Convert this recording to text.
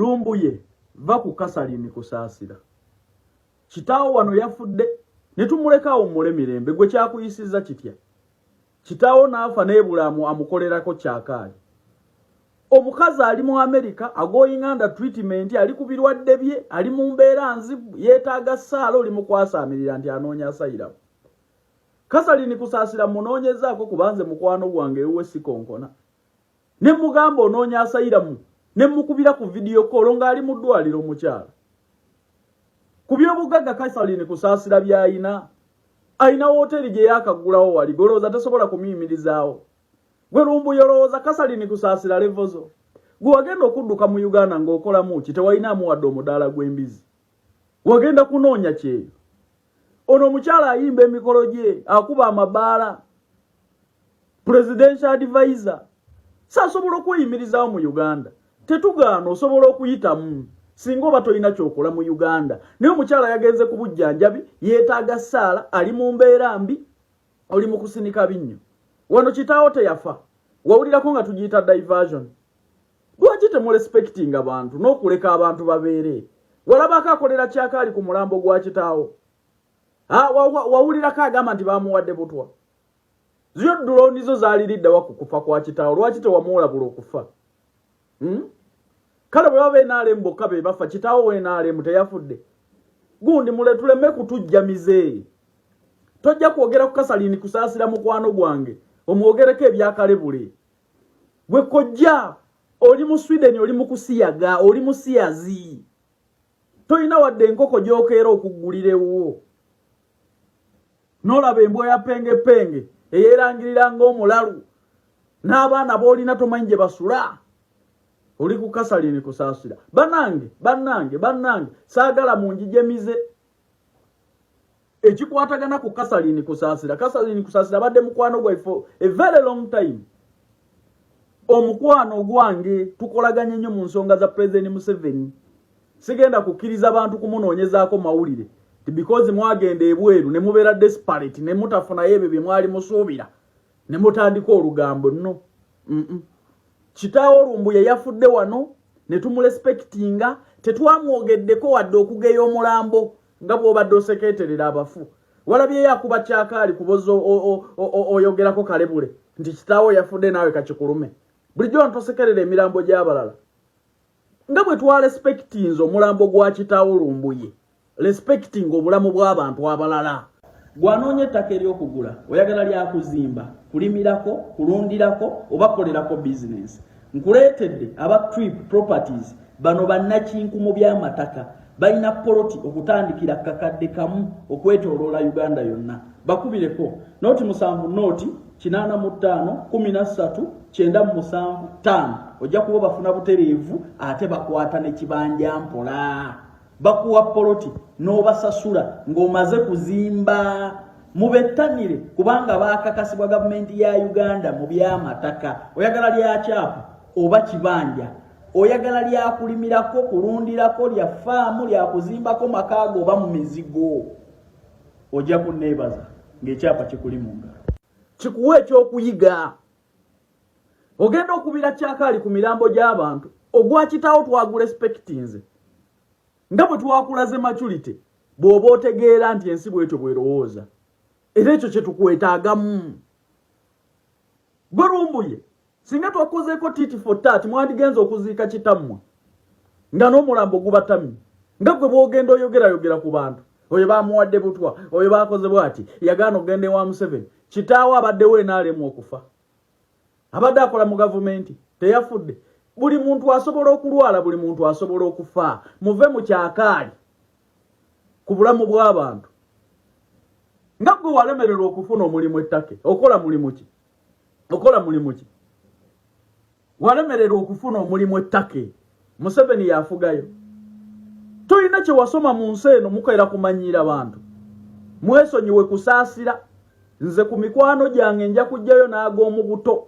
lumbuye va ku Catherine Kusasira. Kitaawo wano yafudde ne tumulekaawo mule mirembe gwe kyakuyisiza kitya. Kitaawo naafa n'ebulamu amukolerako kyakaali. Omukazi ali mu America agoing under treatment ali ku birwadde bye ali mu mbeera nzibu yetaga esaala oli mukwasaamirira nti anoonya asayira. Catherine Kusasira munoonyezaako kubanze mukwano gwange ewe sikonkona. Ne mugamba onoonya asayiramu ne mukubira ku video call nga ali mu ddwaliro mukyala. Ku by'obugagga Catherine Kusasira by'ayina ayina hoteli gye yakagulawo wali golooza tasobola kumiyimirizaawo. Gwe lumbu yolooza Catherine Kusasira levozo. Gwe wagenda okudduka mu Uganda ng'okolamu ki tewayinaamu wadde omudaala gw'embizi. Wagenda kunoonya kyeyo. Ono omukyala ayimba emikolo gye akuba amabaala. Presidential advisor. Saasobola okweyimirizaawo mu Uganda. Tetugaana osobola okuyitamu. Singa oba toyina kyokola mu Uganda. Naye omukyala yagenze ku bujjanjabi yeetaaga esaala ali mu mbeera mbi oli mu kusinika binnyo. Wano kitaawo teyafa. Wawulirako nga tugiyita diversion. Lwaki temurespectinga abantu n'okuleka abantu babeere? Walabako akolera kyakaali ku mulambo gwa kitaawo. Wawulirako agamba nti bamuwadde butwa. Zyo drone zo zaaliriddawa ku kufa kwa kitaawo. Lwaki tewamuwolabula okufa? Kale bwe baba NRM bokka be bafa kitaawo we NRM teyafudde. Gundi mule tuleme kutujja mize. Tojja kwogera ku Catherine Kusasira mukwano gwange. Omwogereko ebyakalebule. Gwe kojja oli mu Sweden oli mu kusiyaga oli mu siyazi. Toyina wadde enkoko gy'okeera okuggulirewo. N'olaba embwa ya penge eyeerangirira ng'omulalu. N'abaana boolina tomanyi gye basula. Oli ku Catherine Kusasira. Bannange. Saagala munjijemize. Ekikwatagana ku Catherine Kusasira. Catherine Kusasira abadde mukwano gwa for a very long time. Omukwano gwange tukolaganye nnyo mu nsonga za President Museveni. Sigenda kukkiriza abantu kumunoonyezaako mawulire. Because mwagenda ebweru ne mubeera desperate ne mutafuna ebyo bye mwali musuubira. Ne mutandika olugambo nno. Kitaawo lumbuye yafudde wano ne tumurespectinga tetwamwogeddeko wadde okugeya omulambo nga bw'obadde osekeeterera abafu. Walabye yakuba kyakaali kubozo oyogerako kalebule nti kitaawo yafudde naawe kakikulume. Bulijjo ntosekerera emirambo gy'abalala. Nga bwe twarespectinze omulambo gwa kitaawo lumbuye. Respecting obulamu bw'abantu abalala. Gwanoonye ettaka ery'okugula oyagala lyakuzimba kulimirako kulundirako oba kolerako business. Nkuleetedde aba Trip Properties bano bannakinku mu by'amataka balina poloti okutandikira kakadde kamu okwetooloola Uganda yonna. Bakubireko noti 7 noti 85 13 975 ojja kuba bafuna butereevu ate bakwata ne kibanja mpola. Bakuwa poloti n'obasasula ng'omaze kuzimba. Mubettanire kubanga baakakasibwa gavumenti ya Uganda mu by'amataka. Oyagala lya kyapa oba kibanja, oyagala lya kulimirako kulundirako lya faamu lya kuzimbako makaago oba mu mizigo, ojja kunneebaza ng'ekyapa kikuli mu ngalo. Kikuwa ekyokuyiga. Ogenda okubira kyakaali ku mirambo gy'abantu ogwa kitaawo twagurespectinze. Nga bwe twakulaze maturity bw'oba otegeera nti ensi bw'etyo bw'erowooza. Era ekyo kye tukwetaagamu. Gwe lumbuye singa twakozeeko titi for tat mwandigenza okuziika kitammwe nga n'omulambo gubatamye. Nga gwe bw'ogenda oyogera ku bantu oyo baamuwadde butwa oyo baakoze bw'ati yagaana okugenda ewa Museveni. Kitaawo abaddewo NRM okufa. Abadde akola mu gavumenti teyafudde. Buli muntu asobola okulwala, buli muntu asobola okufa. Muve mu kyakaali ku bulamu bw'abantu. Nga gwe walemererwa okufuna omulimu ettake okola mulimu ki? Walemererwa okufuna omulimu ettake Museveni yafugayo. Toyina kye wasoma mu nsi eno mukeera kumanyiira abantu. Mwesonyiwe Kusasira. Nze ku mikwano gyange nja kujjayo n'ag'omu buto.